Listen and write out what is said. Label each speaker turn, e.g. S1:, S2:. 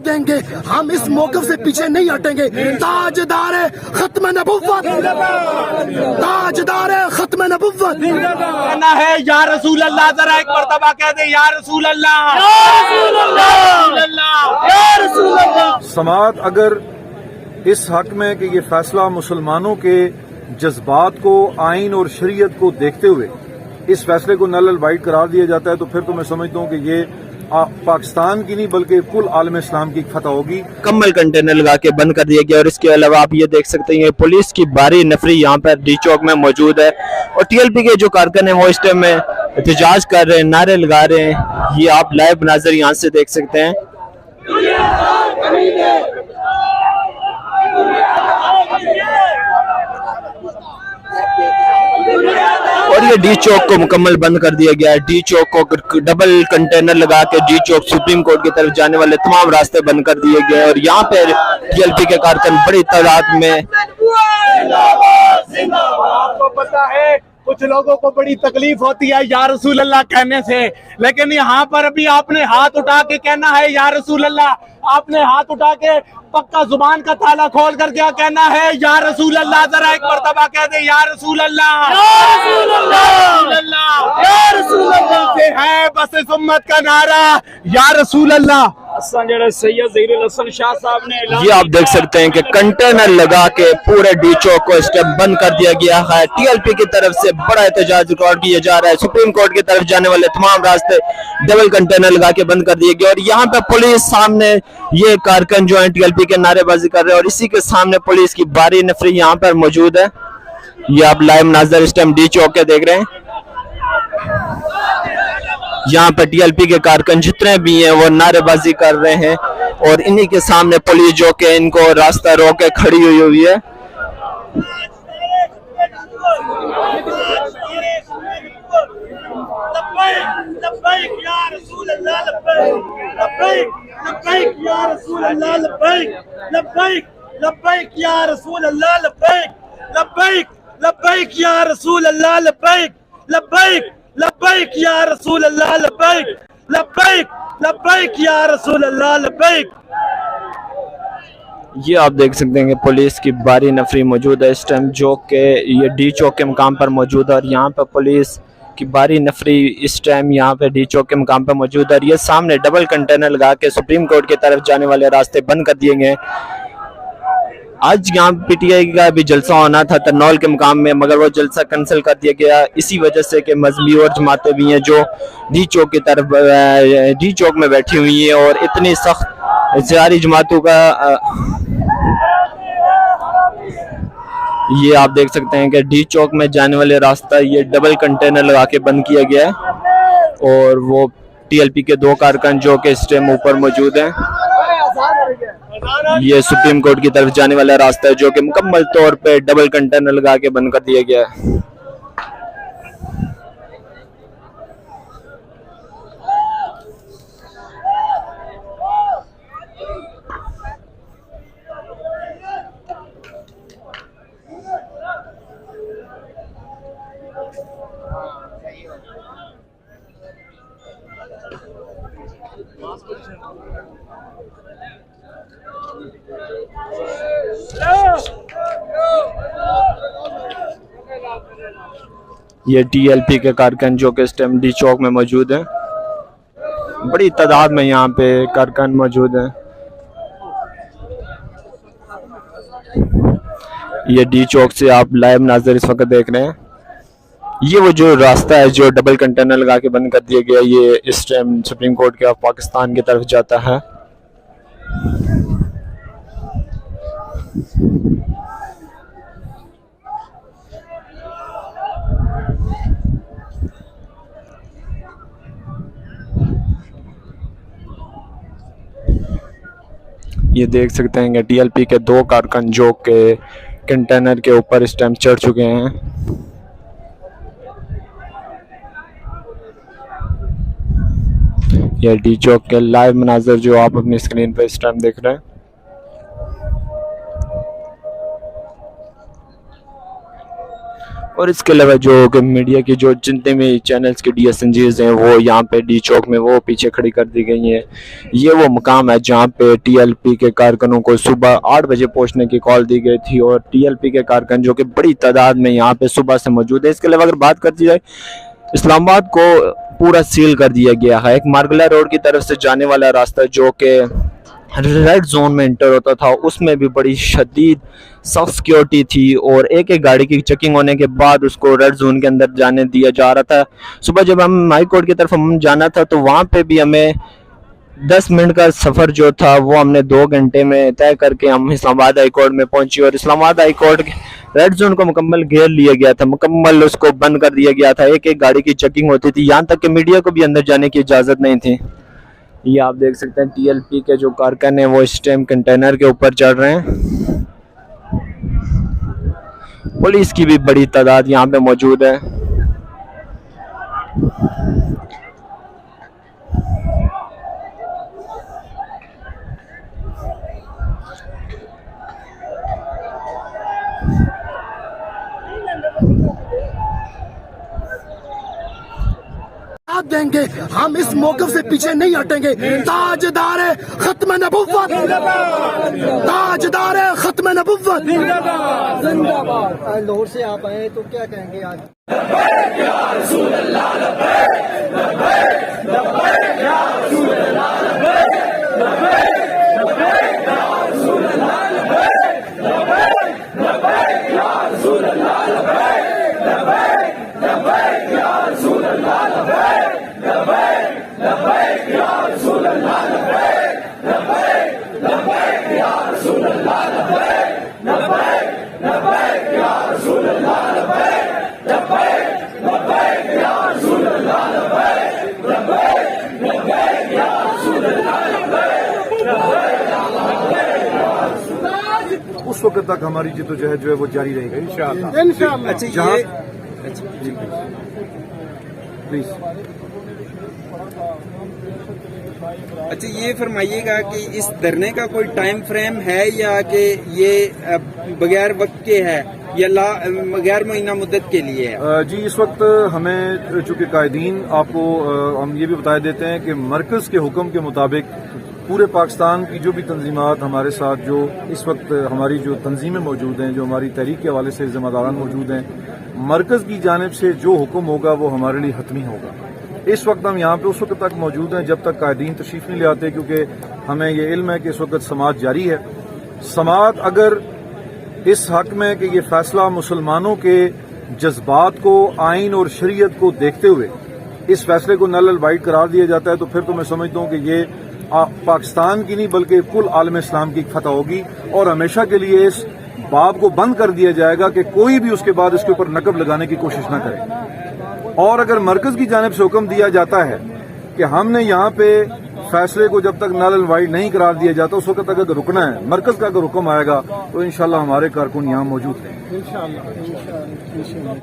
S1: देंगे हम इस मौक़िफ़ से पीछे नहीं हटेंगे। ताजदार खत्म नबुव्वत, ताजदार खत्म नबुव्वत
S2: कहना है या रसूल अल्लाह। जरा एक मर्तबा कह दे या रसूल अल्लाह, या रसूल अल्लाह।
S3: समाअत अगर इस हक में कि ये फैसला मुसलमानों के जज्बात को, आइन और शरीयत को देखते हुए इस फैसले को नल वाइड करार दिया जाता है, तो फिर तो मैं समझता हूँ कि ये पाकिस्तान की नहीं बल्कि कुल आलम इस्लाम की फतह होगी।
S4: कम्बल कंटेनर लगा के बंद कर दिया गया और इसके अलावा आप ये देख सकते हैं पुलिस की भारी नफरी यहाँ पर डी चौक में मौजूद है और टीएलपी के जो कारकुन हैं वो इस टाइम में एहतजाज कर रहे हैं, नारे लगा रहे हैं। ये आप लाइव नाजर यहाँ से देख सकते हैं। और ये डी चौक को मुकम्मल बंद कर दिया गया है। डी चौक को डबल कंटेनर लगा के डी चौक सुप्रीम कोर्ट की तरफ जाने वाले तमाम रास्ते बंद कर दिए गए और यहाँ पे टीएलपी के कारकुन बड़ी तादाद में।
S2: आपको पता है कुछ लोगों को बड़ी तकलीफ होती है या रसूल अल्लाह कहने से, लेकिन यहाँ पर अभी आपने हाथ उठा के कहना है या रसूल अल्लाह। आपने हाथ उठा के पक्का जुबान का ताला खोल कर क्या कहना है या रसूल अल्लाह। जरा एक मर्तबा कह दे या रसूल अल्लाह, या रसूल अल्लाह, या रसूल अल्लाह। से है बस इस उम्मत का नारा या रसूल अल्लाह।
S4: ये आप देख सकते हैं कि कंटेनर लगा के पूरे डी चौक को इस टाइम बंद कर दिया गया है। टीएलपी की तरफ से बड़ा एहतजाज रिकॉर्ड किया जा रहा है। सुप्रीम कोर्ट की तरफ जाने वाले तमाम रास्ते डबल कंटेनर लगा के बंद कर दिए गए और यहाँ पे पुलिस सामने ये कारकुन जो है टीएलपी के नारेबाजी कर रहे हैं और इसी के सामने पुलिस की भारी नफरी यहाँ पर मौजूद है। ये आप लाइव नाजर इस टाइम डी चौक के देख रहे हैं। यहाँ पर टीएलपी के कारकुन जितने भी हैं वो नारेबाजी कर रहे हैं और इन्हीं के सामने पुलिस जो कि इनको रास्ता रोक के खड़ी हुई है।
S2: लब्बैक या रसूल अल्लाह, लब्बैक लब्बैक लब्बैक या रसूल अल्लाह, लब्बैक।
S4: ये आप देख सकते हैं कि पुलिस की भारी नफरी मौजूद है इस टाइम जो कि ये डी चौक के मुकाम पर मौजूद है और यहाँ पर पुलिस की भारी नफरी इस टाइम यहाँ पे डी चौक के मुकाम पर मौजूद है और ये सामने डबल कंटेनर लगा के सुप्रीम कोर्ट की तरफ जाने वाले रास्ते बंद कर दिए गए। आज यहाँ पीटीआई का भी जलसा होना था तरनौल के मुकाम में, मगर वो जलसा कैंसिल कर दिया गया इसी वजह से कि मजहबी और जमातें भी हैं जो डी चौक की तरफ डी चौक में बैठी हुई हैं और इतनी सख्त सारी जमातों का ये आप देख सकते हैं कि डी चौक में जाने वाले रास्ता ये डबल कंटेनर लगा के बंद किया गया है और वो टीएलपी के दो कारकुन जो कि इस टाइम ऊपर मौजूद हैं। ये सुप्रीम कोर्ट की तरफ जाने वाला रास्ता है जो कि मुकम्मल तौर पे डबल कंटेनर लगा के बंद कर दिया गया है। ये टीएलपी के कारकुन जो कि इस टाइम डी चौक में मौजूद हैं, बड़ी तादाद में यहाँ पे कारकुन मौजूद हैं। ये डी चौक से आप लाइव नाज़र इस वक्त देख रहे हैं। ये वो जो रास्ता है जो डबल कंटेनर लगा के बंद कर दिया गया, ये इस टाइम सुप्रीम कोर्ट के पाकिस्तान की तरफ जाता है। ये देख सकते हैं कि टीएलपी के दो कारकुन जो के कंटेनर के ऊपर इस टाइम चढ़ चुके हैं। यह डी चौक के लाइव मनाजर जो आप अपनी स्क्रीन पर इस टाइम देख रहे हैं। और इसके अलावा जो कि मीडिया की जो जितने भी चैनल्स की डीएसएनजीज हैं वो यहाँ पे डी चौक में वो पीछे खड़ी कर दी गई हैं। ये वो मुकाम है जहाँ पे टीएलपी के कारकुनों को सुबह 8 बजे पहुँचने की कॉल दी गई थी और टीएलपी के कारकुन जो कि बड़ी तादाद में यहाँ पे सुबह से मौजूद है। इसके अलावा अगर बात कर दी जाए, इस्लामाबाद को पूरा सील कर दिया गया है। एक मार्गला रोड की तरफ से जाने वाला रास्ता जो कि रेड जोन में इंटर होता था उसमें भी बड़ी शदीद सख्त सिक्योरिटी थी और एक एक गाड़ी की चेकिंग होने के बाद उसको रेड जोन के अंदर जाने दिया जा रहा था। सुबह जब हम हाई कोर्ट की तरफ हम जाना था तो वहाँ पे भी हमें 10 मिनट का सफ़र जो था वो हमने 2 घंटे में तय करके हम इस्लामाबाद हाई कोर्ट में पहुंची और Islamabad high court red zone को मुकम्मल घेर लिया गया था, मुकम्मल उसको बंद कर दिया गया था। एक एक गाड़ी की चेकिंग होती थी, यहाँ तक कि मीडिया को भी अंदर जाने की इजाज़त नहीं थी। ये आप देख सकते हैं टीएलपी के जो कारकुन हैं वो इस टाइम कंटेनर के ऊपर चढ़ रहे हैं। पुलिस की भी बड़ी तादाद यहाँ पे मौजूद है।
S1: साथ देंगे, हम इस मौक़िफ़ से पीछे नहीं हटेंगे। ताजदार खत्म नबुव्वत, ताजदार खत्म नबुव्वत
S5: जिंदाबाद। लाहौर से आप आए तो क्या कहेंगे आज?
S3: उस वक्त तक हमारी जिद्दोजहद जो है वो जारी रहेगी इंशाअल्लाह।
S5: अच्छा
S3: जहाँ
S5: ये
S3: प्लीज
S6: अच्छा ये फरमाइएगा कि इस धरने का कोई टाइम फ्रेम है या कि ये बगैर वक्त के है या बगैर महीना मुद्दत के लिए है?
S3: जी इस वक्त हमें चूंकि कायदीन आपको हम ये भी बता देते हैं कि मरकज के हुक्म के मुताबिक पूरे पाकिस्तान की जो भी तंजीमात हमारे साथ जो इस वक्त हमारी जो तंजीमें मौजूद हैं, जो हमारी तहरीक के हवाले से जिम्मेदारान मौजूद हैं, मरकज की जानिब से जो हुक्म होगा वो हमारे लिए हतमी होगा। इस वक्त हम यहाँ पे उस वक्त तक मौजूद हैं जब तक कायदीन तशरीफ नहीं ले आते, क्योंकि हमें ये इल्म है कि इस वक्त समात जारी है। समात अगर इस हक में कि ये फैसला मुसलमानों के जज्बात को, आइन और शरीयत को देखते हुए इस फैसले को नल वाइड करार दिया जाता है तो फिर तो मैं समझता हूँ कि ये पाकिस्तान की नहीं बल्कि कुल आलम इस्लाम की फतह होगी और हमेशा के लिए इस बाब को बंद कर दिया जाएगा कि कोई भी उसके बाद इसके ऊपर नकब लगाने की कोशिश न करे। और अगर मरकज की जानिब से हुक्म दिया जाता है कि हमने यहाँ पे फैसले को जब तक नल वाइड नहीं करार दिया जाता उस वक्त तक अगर रुकना है, मरकज का अगर हुक्म आएगा तो इंशाल्लाह हमारे कारकुन यहाँ मौजूद हैं।